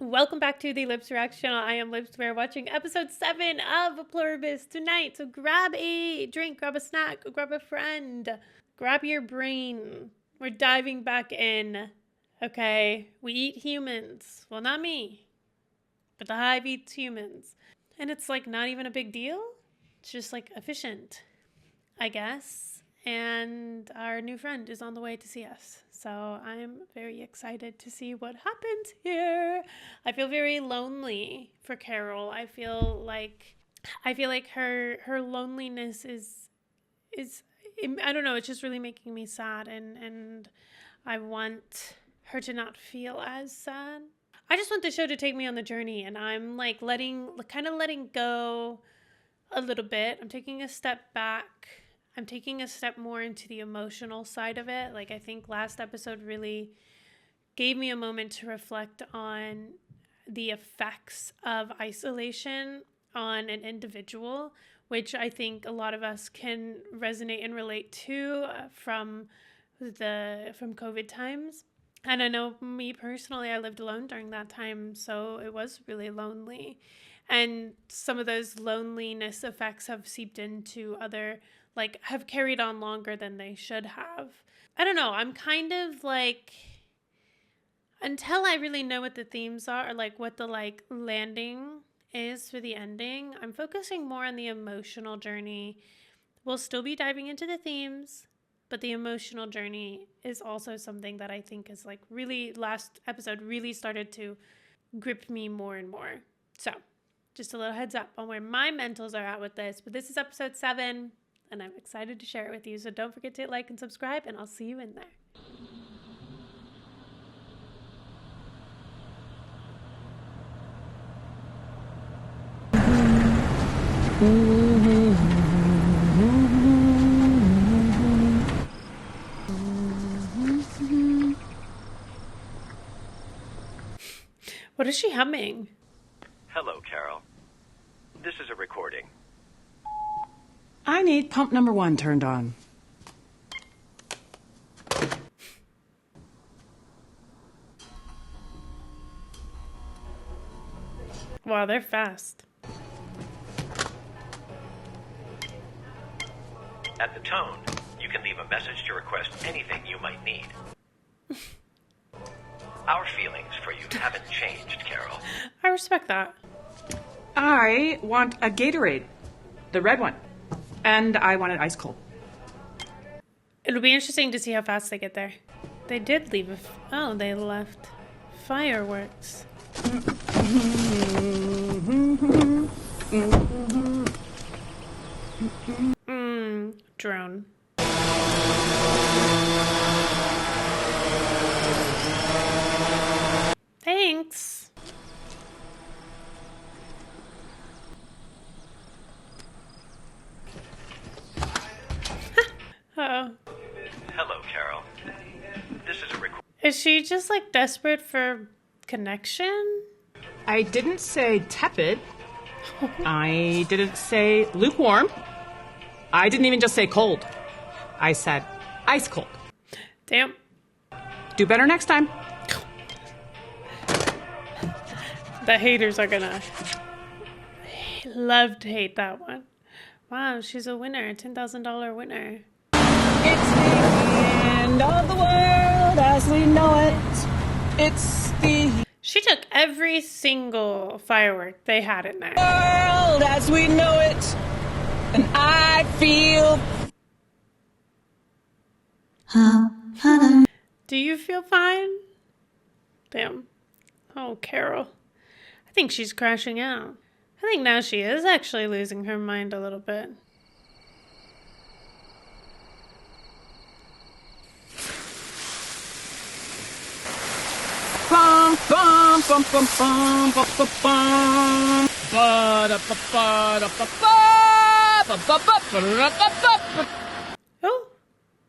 Welcome back to the Lips Reaction channel. I am Lips. We're watching episode 7 of Pluribus tonight. So grab a drink, grab a snack, grab a friend, grab your brain. We're diving back in. Okay, we eat humans. Well, not me, but the hive eats humans. And it's like not even a big deal. It's just like efficient, I guess. And our new friend is on the way to see us. So I'm very excited to see what happens here. I feel very lonely for Carol. I feel like her loneliness is I don't know, it's just really making me sad, and I want her to not feel as sad. I just want the show to take me on the journey, and I'm like letting go a little bit. I'm taking a step back. I'm taking a step more into the emotional side of it. Like, I think last episode really gave me a moment to reflect on the effects of isolation on an individual, which I think a lot of us can resonate and relate to from COVID times. And I know me personally, I lived alone during that time, so it was really lonely. And some of those loneliness effects have seeped into other, like, have carried on longer than they should have. I don't know. I'm kind of like, until I really know what the themes are, or like what the like landing is for the ending, I'm focusing more on the emotional journey. We'll still be diving into the themes, but the emotional journey is also something that I think is like really, last episode really started to grip me more and more. So just a little heads up on where my mentals are at with this. But this is episode 7, and I'm excited to share it with you. So don't forget to hit like and subscribe, and I'll see you in there. What is she humming? Hello, Carol. This is a recording. I need pump number 1 turned on. Wow, they're fast. At the tone, you can leave a message to request anything you might need. Our feelings for you haven't changed, Carol. I respect that. I want a Gatorade. The red one. And I want it ice cold. It'll be interesting to see how fast they get there. They did leave oh, they left fireworks. Drone. Thanks. Uh-oh. Hello, Carol. This is a recording. Is she just like desperate for connection? I didn't say tepid. I didn't say lukewarm. I didn't even just say cold. I said ice cold. Damn. Do better next time. The haters are gonna love to hate that one. Wow, she's a winner, $10,000 winner. It's the end of the world as we know it. It's the She took every single firework they had in there. world as we know it. And I feel... Do you feel fine? Damn. Oh, Carol. I think she's crashing out. I think now she is actually losing her mind a little bit. Bum, bum, bum, bum, bum, bum, bum, bum. Oh,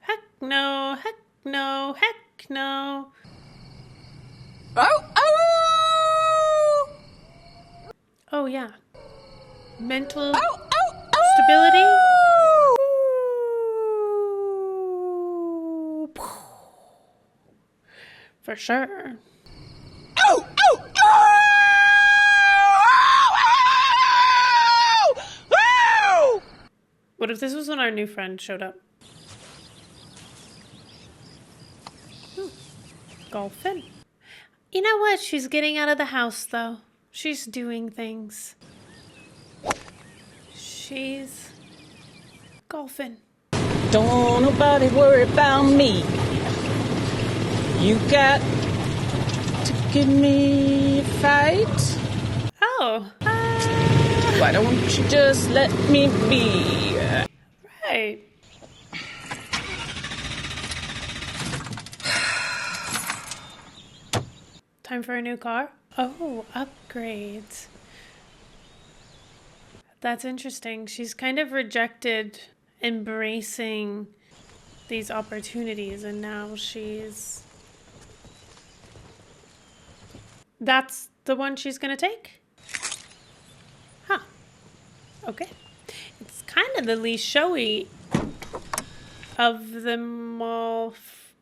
heck no, heck no, heck no. Oh, oh! Oh, yeah. Mental Oh, stability. For sure. Oh, oh, oh! This was when our new friend showed up. Golfing. You know what? She's getting out of the house, though. She's doing things. She's golfing. Don't nobody worry about me. You got to give me a fight. Oh. Why don't you just let me be? Right. Time for a new car? Oh, upgrades. That's interesting. She's kind of rejected embracing these opportunities, and now she's... That's the one she's gonna take? Huh. Okay. It's kind of the least showy of them all,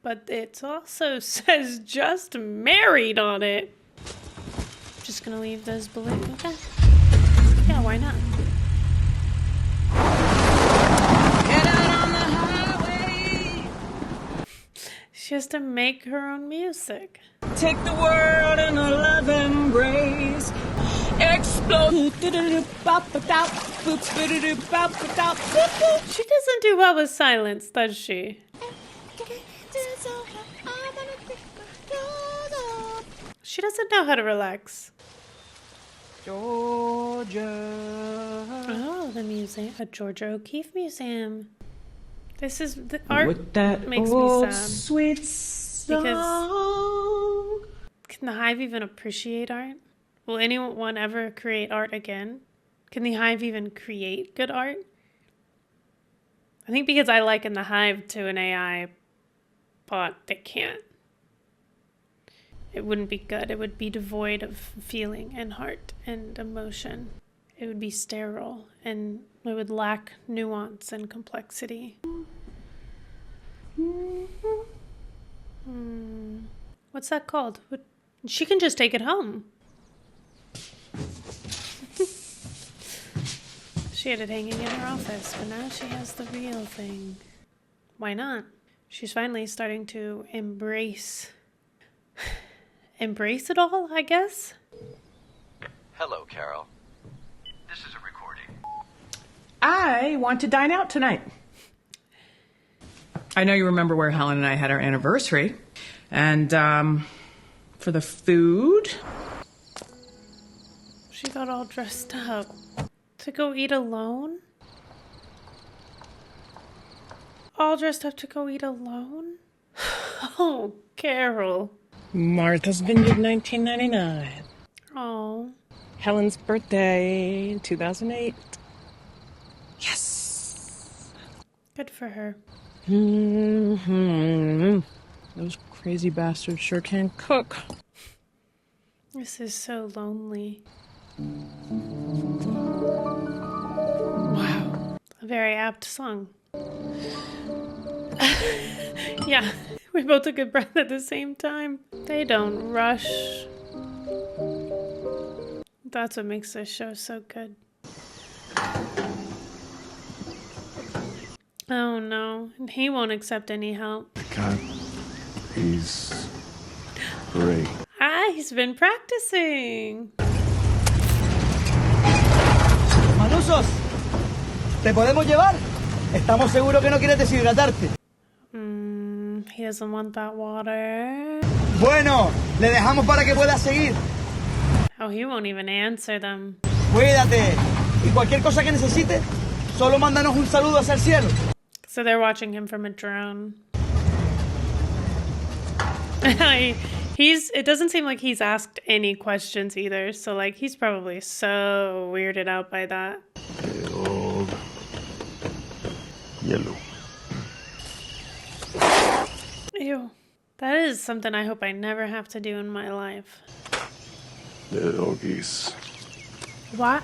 but it also says just married on it. Just gonna leave those balloons. Okay. Yeah, why not? Get out on the highway. She has to make her own music. Take the world in a love embrace. Explode. She doesn't do well with silence, does she? She doesn't know how to relax. Georgia. Oh, the museum. A Georgia O'Keeffe museum. This is... The art With that makes me old sad. sweet song. Can the Hive even appreciate art? Will anyone ever create art again? Can the Hive even create good art? I think because I liken the Hive to an AI bot, they can't. It wouldn't be good. It would be devoid of feeling and heart and emotion. It would be sterile and it would lack nuance and complexity. What's that called? She can just take it home. She had it hanging in her office, but now she has the real thing. Why not? She's finally starting to embrace it all, I guess. Hello, Carol. This is a recording. I want to dine out tonight. I know you remember where Helen and I had our anniversary. And, for the food... She got all dressed up. To go eat alone? All dressed up to go eat alone? Oh, Carol. Martha's Vineyard 1999. Oh. Helen's birthday in 2008. Yes! Good for her. Mm-hmm. Those crazy bastards sure can cook. This is so lonely. Wow. A very apt song. Yeah, we both took a breath at the same time. They don't rush. That's what makes this show so good. Oh no, he won't accept any help. God, he's great. Ah, he's been practicing. Manusos, ¿te podemos llevar? Estamos seguros que no quieres deshidratarte. He doesn't want that water. Bueno, le dejamos para que pueda seguir. Oh, he won't even answer them. Cuídate. Y cualquier cosa que necesites, solo mándanos un saludo hacia el cielo. So they're watching him from a drone. It doesn't seem like he's asked any questions either. So like he's probably so weirded out by that. Old yellow. Ew. That is something I hope I never have to do in my life. The doggies. What?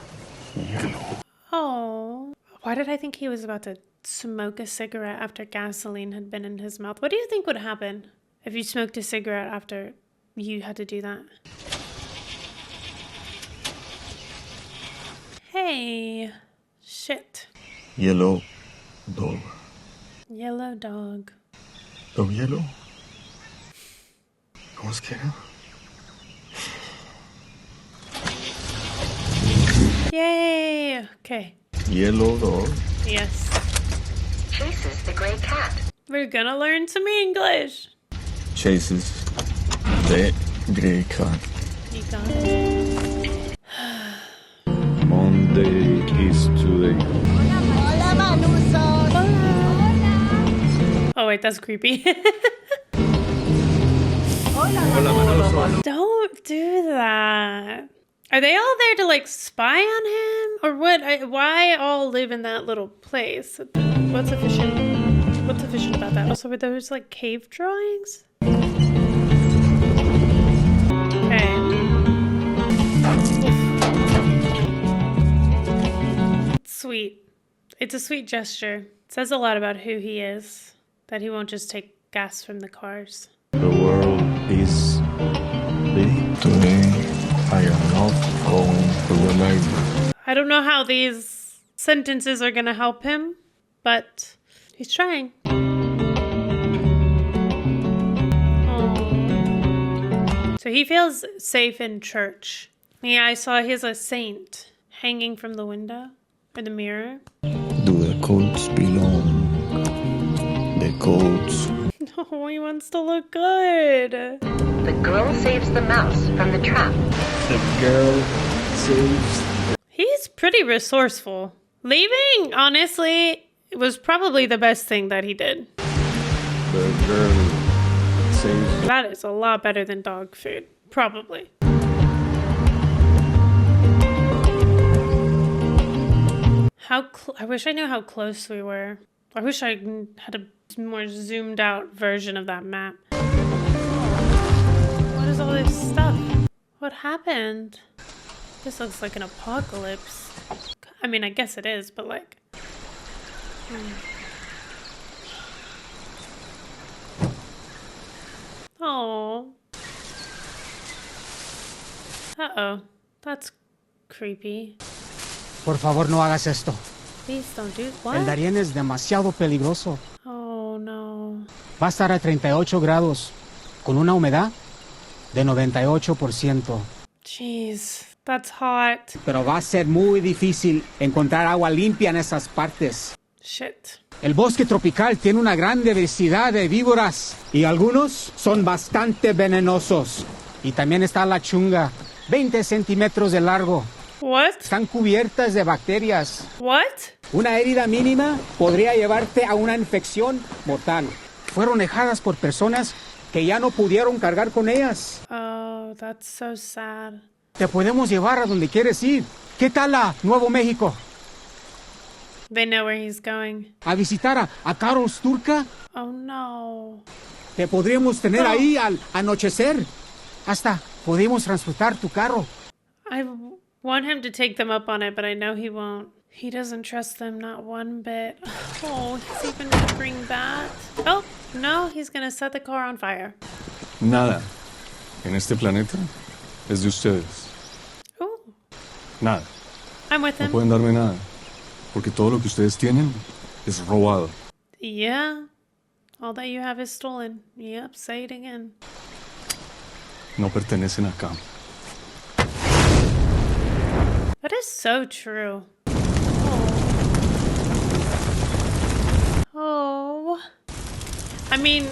Yellow. Oh. Why did I think he was about to smoke a cigarette after gasoline had been in his mouth? What do you think would happen if you smoked a cigarette after you had to do that? Hey. Shit. Yellow. Dog. Yellow dog. Dog yellow. ¿Cómo es que era? Yay! Okay. Yellow dog. Yes. Chases the gray cat. We're gonna learn some English. Chases the gray cat. You got it. Monday is today. Hola, Manuso. Oh wait, that's creepy. Hola, Manuso. Don't do that. Are they all there to like spy on him, or what? Why all live in that little place? What's efficient? What's efficient about that? Also, were those like cave drawings? Okay. It's sweet. It's a sweet gesture. It says a lot about who he is. That he won't just take gas from the cars. The world is big. Today, I am not going to the library. I don't know how these sentences are gonna help him, but he's trying. Aww. So he feels safe in church. Yeah, I saw he's a saint hanging from the window or the mirror. Do the coats belong? The coats. Oh, he wants to look good. The girl saves the mouse from the trap. The girl saves. He's pretty resourceful. Leaving, honestly, was probably the best thing that he did. The girl saves. That is a lot better than dog food. Probably. I wish I knew how close we were. I wish I had a more zoomed out version of that map. What is all this stuff? What happened? This looks like an apocalypse. I mean, I guess it is, but like... Oh. Uh-oh. That's creepy. Por favor, no hagas esto. Please don't do... What? El Darién es demasiado peligroso. Oh, no. Va a estar a 38 grados, con una humedad de 98%. Jeez, that's hot. Pero va a ser muy difícil encontrar agua limpia en esas partes. Shit. El bosque tropical tiene una gran diversidad de víboras y algunos son bastante venenosos. Y también está la chunga, 20 centímetros de largo. What? Están cubiertas de bacterias. What? Una herida mínima podría llevarte a una infección mortal. Fueron dejadas por personas que ya no pudieron cargar con ellas. Oh, that's so sad. Te podemos llevar a donde quieres ir. ¿Qué tal a Nuevo México? They know where he's going. A visitar a Carol Sturka. Oh, no. Te podríamos tener No. ahí al anochecer. Hasta podemos transportar tu carro. I want him to take them up on it, but I know he won't. He doesn't trust them, not one bit. Oh, he's even gonna bring that. Oh, no, he's gonna set the car on fire. Nada en este planeta es de ustedes. Ooh, Nada. I'm with No him. pueden darme nada. Porque todo lo que ustedes tienen es robado. Yeah. All that you have is stolen. Yep, say it again. No pertenecen acá. That is so true. Oh. I mean,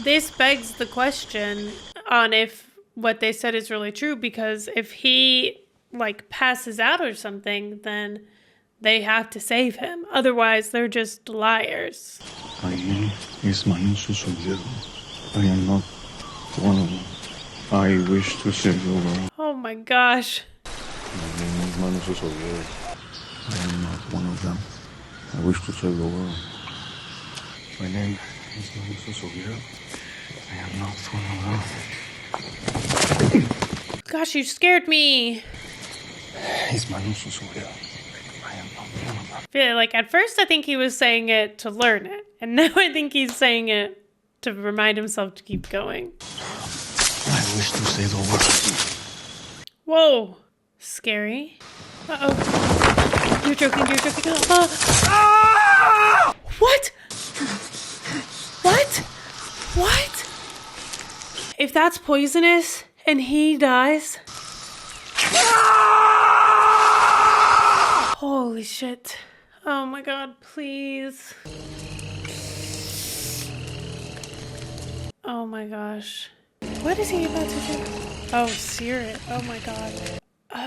this begs the question on if what they said is really true, because if he, like, passes out or something, then they have to save him. Otherwise, they're just liars. My name is Manuso Solero. I am not one of them. I wish to save the world. Oh my gosh. My name is Manuso Solero. I am not one of them. I wish to save the world. My name is Manuso Solero. I am not one of them. Gosh, you scared me. It's Manuso Solero. I am not one of them. Yeah, like at first I think he was saying it to learn it, and now I think he's saying it to remind himself to keep going. I wish to save the world. Whoa, scary. Uh-oh. You're joking, you're joking. Ah! What? What? What? If that's poisonous and he dies... Holy shit. Oh my god, please. Oh my gosh. What is he about to do? Oh, sear it. Oh my god.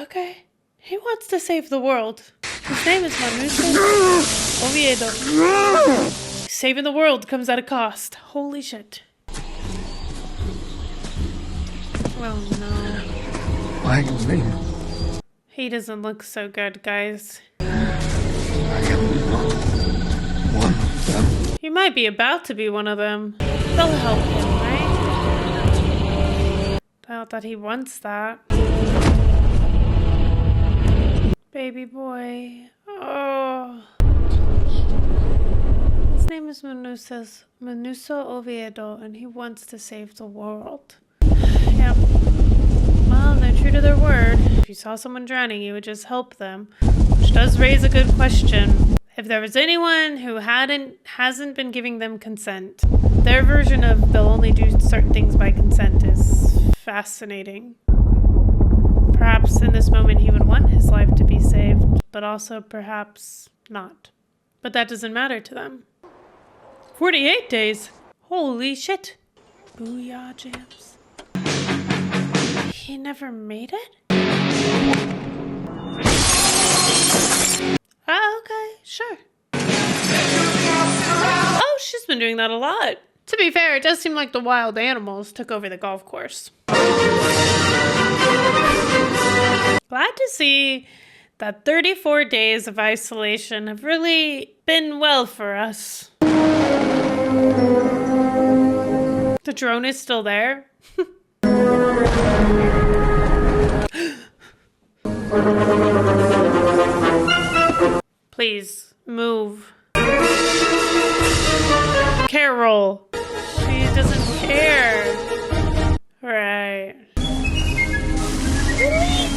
Okay. He wants to save the world. His name is Manuso Oviedo. Saving the world comes at a cost. Holy shit. Oh no. Why me? He doesn't look so good, guys. I am not one of them. He might be about to be one of them. They'll help him, right? Doubt that he wants that. Baby boy. Oh. His name is Manuso Oviedo, and he wants to save the world. Yep. Well, they're true to their word. If you saw someone drowning, you would just help them. Which does raise a good question. If there was anyone who hasn't been giving them consent, their version of they'll only do certain things by consent is fascinating. Perhaps in this moment he would want his life to be saved, but also perhaps not. But that doesn't matter to them. 48 days! Holy shit! Booyah jams. He never made it? Oh, okay, sure. Oh, she's been doing that a lot. To be fair, it does seem like the wild animals took over the golf course. Glad to see that 34 days of isolation have really been well for us. The drone is still there. Please, move. Carol. She doesn't care. Right. Really?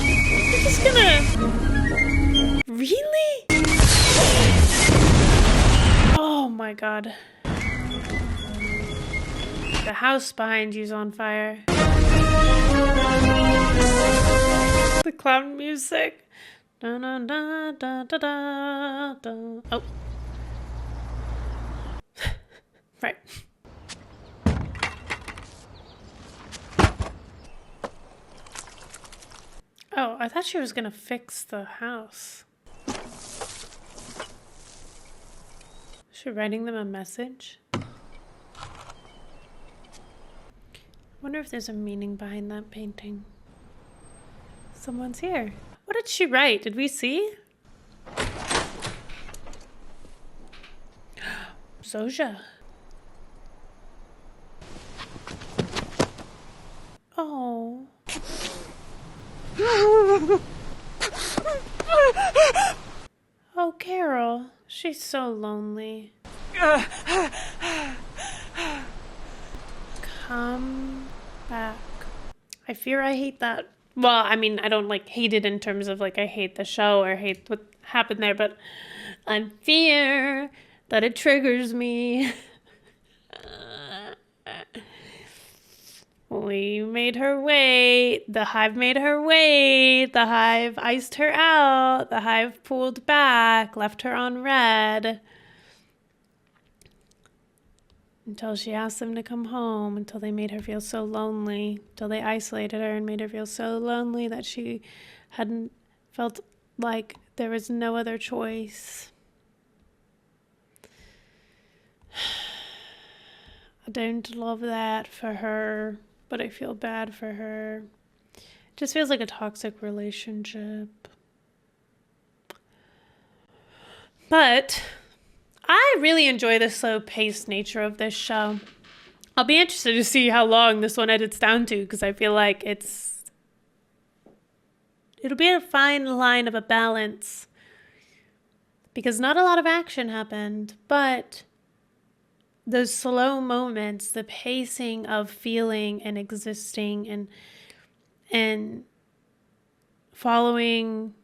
You're just gonna... Really? Oh my god. The house behind you's on fire. The clown music. Da, da, da, da, da, da, da. Oh. Right. Oh, I thought she was gonna fix the house. Is she writing them a message? Wonder if there's a meaning behind that painting. Someone's here. What did she write? Did we see? Zoja. Oh. Oh, Carol. She's so lonely. Come back. I fear I hate that. Well, I mean, I don't like hate it in terms of like I hate the show or hate what happened there, but I fear that it triggers me. We made her wait. The hive made her wait. The hive iced her out. The hive pulled back, left her on red. Until she asked them to come home, until they made her feel so lonely, until they isolated her and made her feel so lonely that she hadn't felt like there was no other choice. I don't love that for her, but I feel bad for her. It just feels like a toxic relationship. But I really enjoy the slow-paced nature of this show. I'll be interested to see how long this one edits down to, because I feel like it'll be a fine line of a balance. Because not a lot of action happened, but those slow moments, the pacing of feeling and existing and following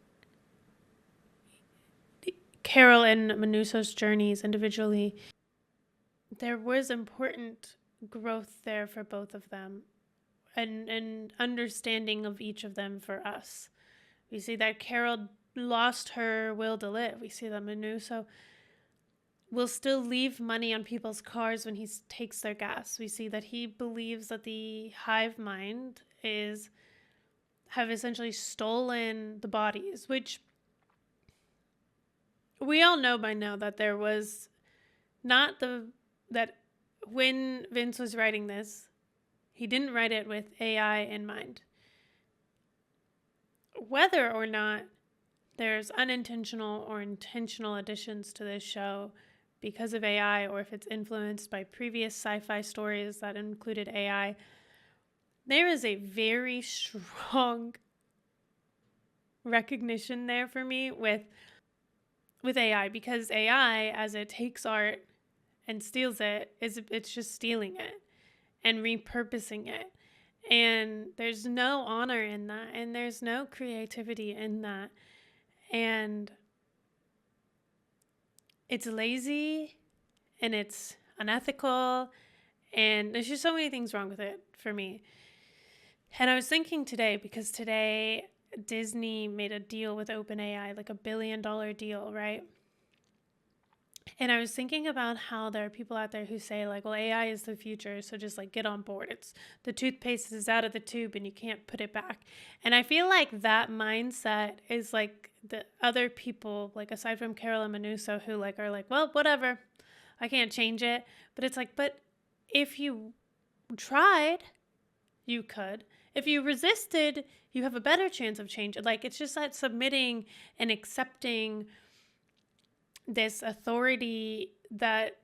Carol and Manousos' journeys individually, there was important growth there for both of them, and understanding of each of them for us. We see that Carol lost her will to live. We see that Manuso will still leave money on people's cars when he takes their gas. We see that he believes that the hive mind have essentially stolen the bodies, which we all know by now that there was that when Vince was writing this, he didn't write it with AI in mind. Whether or not there's unintentional or intentional additions to this show because of AI, or if it's influenced by previous sci-fi stories that included AI, there is a very strong recognition there for me with AI, because AI, as it takes art and steals it, it's just stealing it and repurposing it. And there's no honor in that, and there's no creativity in that. And it's lazy, and it's unethical, and there's just so many things wrong with it for me. And I was thinking today, because today Disney made a deal with OpenAI, like $1 billion deal, right? And I was thinking about how there are people out there who say, like, well, AI is the future, so just like get on board. It's the toothpaste is out of the tube and you can't put it back. And I feel like that mindset is like the other people, like aside from Carol and Manouso, who like are like, well, whatever, I can't change it. But it's like, but if you tried, you could. If you resisted, you have a better chance of change. Like, it's just that submitting and accepting this authority that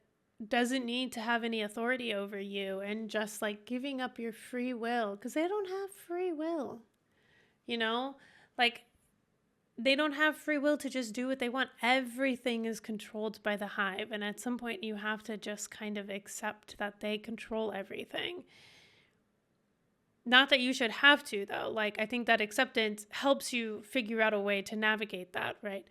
doesn't need to have any authority over you, and just like giving up your free will, because they don't have free will, you know, like they don't have free will to just do what they want. Everything is controlled by the hive, and at some point you have to just kind of accept that they control everything. Not that you should have to, though. Like, I think that acceptance helps you figure out a way to navigate that, right?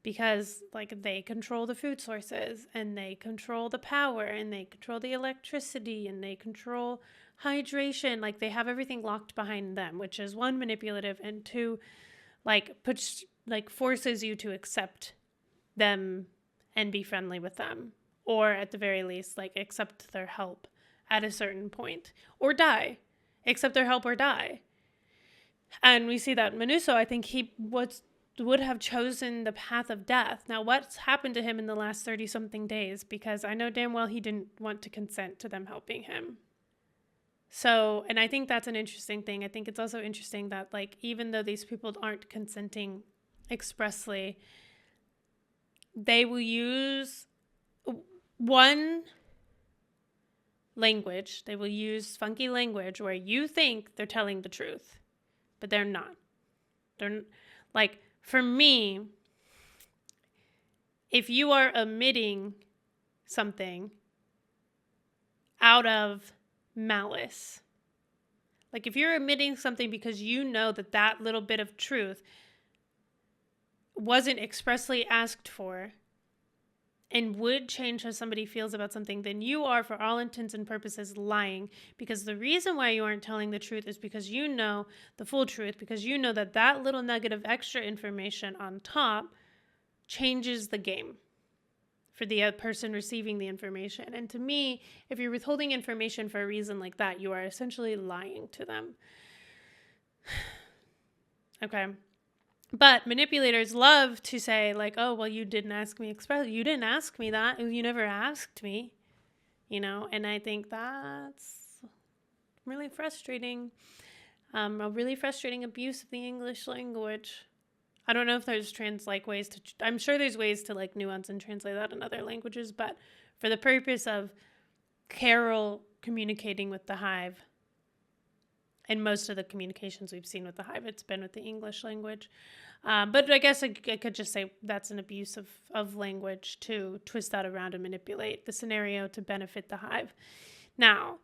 Because like they control the food sources, and they control the power, and they control the electricity, and they control hydration. Like, they have everything locked behind them, which is one, manipulative, and two, like forces you to accept them and be friendly with them, or at the very least, like accept their help at a certain point, or die. Accept their help or die. And we see that Manuso, I think he would have chosen the path of death. Now, what's happened to him in the last 30-something days? Because I know damn well he didn't want to consent to them helping him. So, and I think that's an interesting thing. I think it's also interesting that, like, even though these people aren't consenting expressly, they will use one language. They will use funky language where you think they're telling the truth, but they're not. They're like, for me, if you are omitting something out of malice, like if you're omitting something because you know that that little bit of truth wasn't expressly asked for and would change how somebody feels about something, then you are, for all intents and purposes, lying. Because the reason why you aren't telling the truth is because you know the full truth, because you know that that little nugget of extra information on top changes the game for the person receiving the information. And to me, if you're withholding information for a reason like that, you are essentially lying to them. Okay. But manipulators love to say, like, oh, well, you didn't ask me expressly. You didn't ask me that. You never asked me, you know? And I think that's really frustrating. A really frustrating abuse of the English language. I don't know if there's ways to, I'm sure there's ways to like nuance and translate that in other languages, but for the purpose of Carol communicating with the hive, and most of the communications we've seen with the hive, it's been with the English language. But I guess I could just say that's an abuse of language to twist that around and manipulate the scenario to benefit the hive. Now,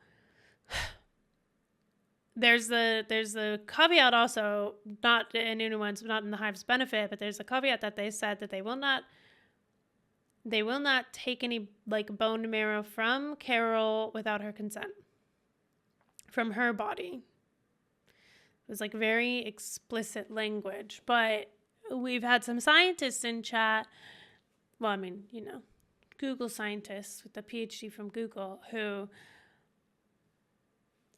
there's the caveat also, not in anyone's, not in the hive's benefit, but there's a caveat that they said that they will not They will not take any like bone marrow from Carol without her consent. From her body. It was like very explicit language. But we've had some scientists in chat. Well, I mean, you know, Google scientists with a PhD from Google who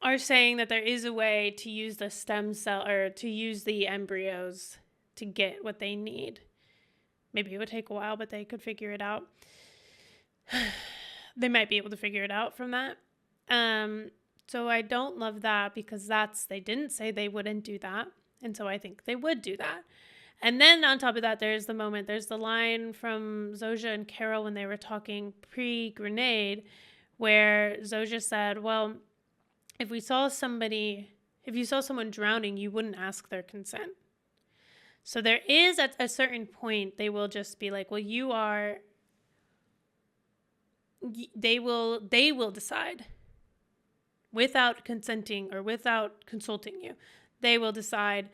are saying that there is a way to use the stem cell or to use the embryos to get what they need. Maybe it would take a while, but they could figure it out. They might be able to figure it out from that. So I don't love that because they didn't say they wouldn't do that. And so I think they would do that. And then on top of that, there's the line from Zoja and Carol when they were talking pre-grenade, where Zoja said, well, if you saw someone drowning, you wouldn't ask their consent. So there is at a certain point, they will just be like, well, they will decide without consenting or without consulting you. They will decide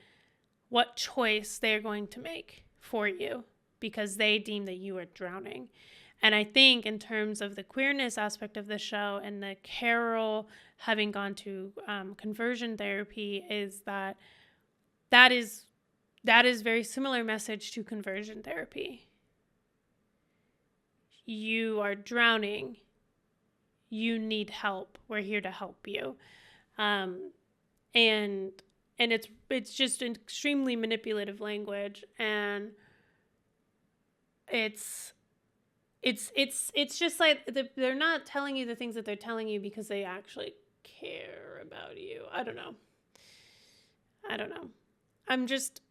what choice they're going to make for you because they deem that you are drowning. And I think in terms of the queerness aspect of the show and the Carol having gone to conversion therapy is that is very similar message to conversion therapy. You are drowning. You need help. We're here to help you. And it's just an extremely manipulative language, and it's just like they're not telling you the things that they're telling you because they actually care about you. I don't know. I'm just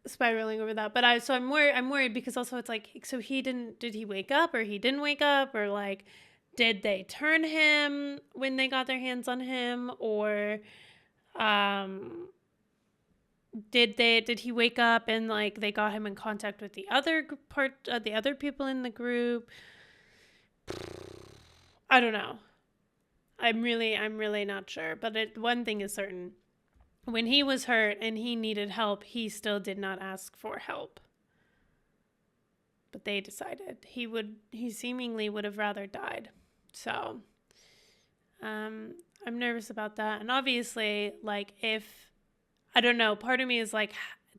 spiraling over that, but I'm worried because also it's like, so did he wake up or he didn't wake up, or like, did they turn him when they got their hands on him, or did he wake up and like they got him in contact with the other the other people in the group? I don't know. I'm really not sure, but one thing is certain. When he was hurt and he needed help, he still did not ask for help. But they decided he seemingly would have rather died. So, I'm nervous about that. And obviously, like, I don't know, part of me is like,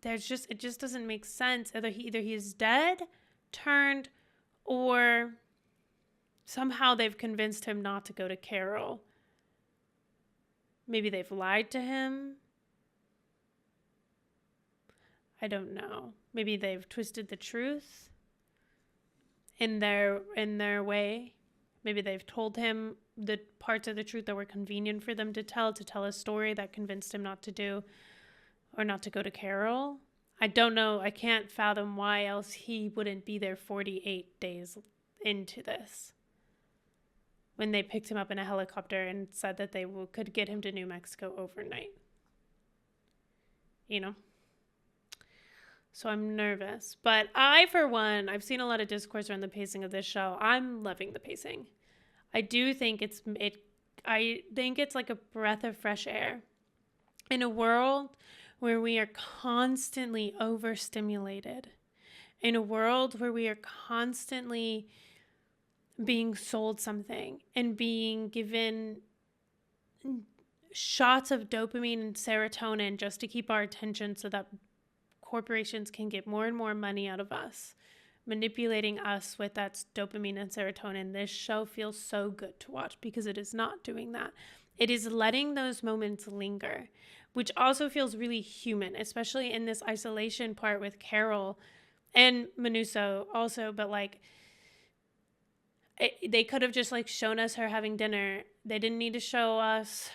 it just doesn't make sense. Either he's dead, turned, or somehow they've convinced him not to go to Carol. Maybe they've lied to him. I don't know. Maybe they've twisted the truth in their way. Maybe they've told him the parts of the truth that were convenient for them to tell a story that convinced him not to do or not to go to Carol. I don't know. I can't fathom why else he wouldn't be there 48 days into this when they picked him up in a helicopter and said that they could get him to New Mexico overnight. You know? So I'm nervous. But for one, I've seen a lot of discourse around the pacing of this show. I'm loving the pacing. I do think it's like a breath of fresh air. In a world where we are constantly overstimulated, in a world where we are constantly being sold something and being given shots of dopamine and serotonin just to keep our attention so that corporations can get more and more money out of us, manipulating us with that dopamine and serotonin. This show feels so good to watch because it is not doing that. It is letting those moments linger, which also feels really human, especially in this isolation part with Carol and Manuso also. But like, they could have just like shown us her having dinner. They didn't need to show us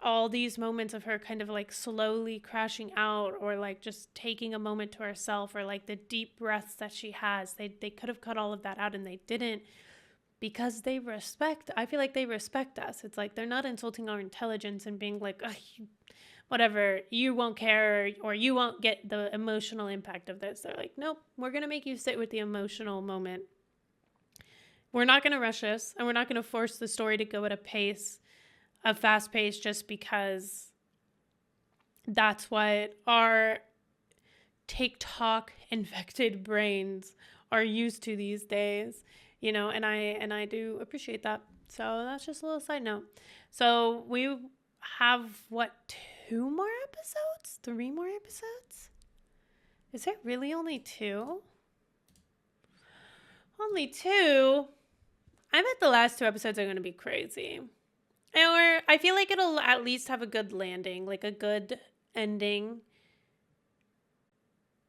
all these moments of her kind of like slowly crashing out, or like just taking a moment to herself, or like the deep breaths that she has. They could have cut all of that out, and they didn't, because I feel like they respect us. It's like they're not insulting our intelligence and being like, whatever, you won't care, or you won't get the emotional impact of this. They're like, nope, we're going to make you sit with the emotional moment. We're not going to rush this, and we're not going to force the story to go at a fast pace just because that's what our TikTok infected brains are used to these days, you know, and I do appreciate that. So that's just a little side note. So we have what, 2 more episodes? 3 more episodes? Is it really only 2? Only 2? I bet the last 2 episodes are going to be crazy. Or I feel like it'll at least have a good landing, like a good ending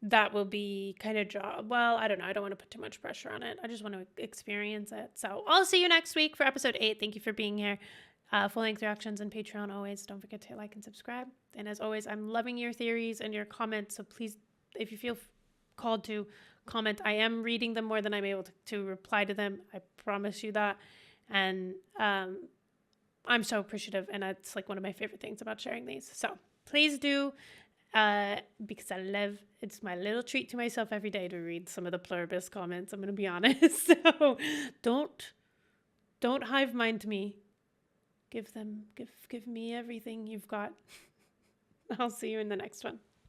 that will be kind of well, I don't know. I don't want to put too much pressure on it. I just want to experience it. So I'll see you next week for episode 8. Thank you for being here. Full-length reactions on Patreon always. Don't forget to like and subscribe. And as always, I'm loving your theories and your comments. So please, if you feel called to comment, I am reading them more than I'm able to reply to them. I promise you that. And I'm so appreciative. And it's like one of my favorite things about sharing these. So please do. Because it's my little treat to myself every day to read some of the Pluribus comments. I'm going to be honest. So don't hive mind me. Give me everything you've got. I'll see you in the next one.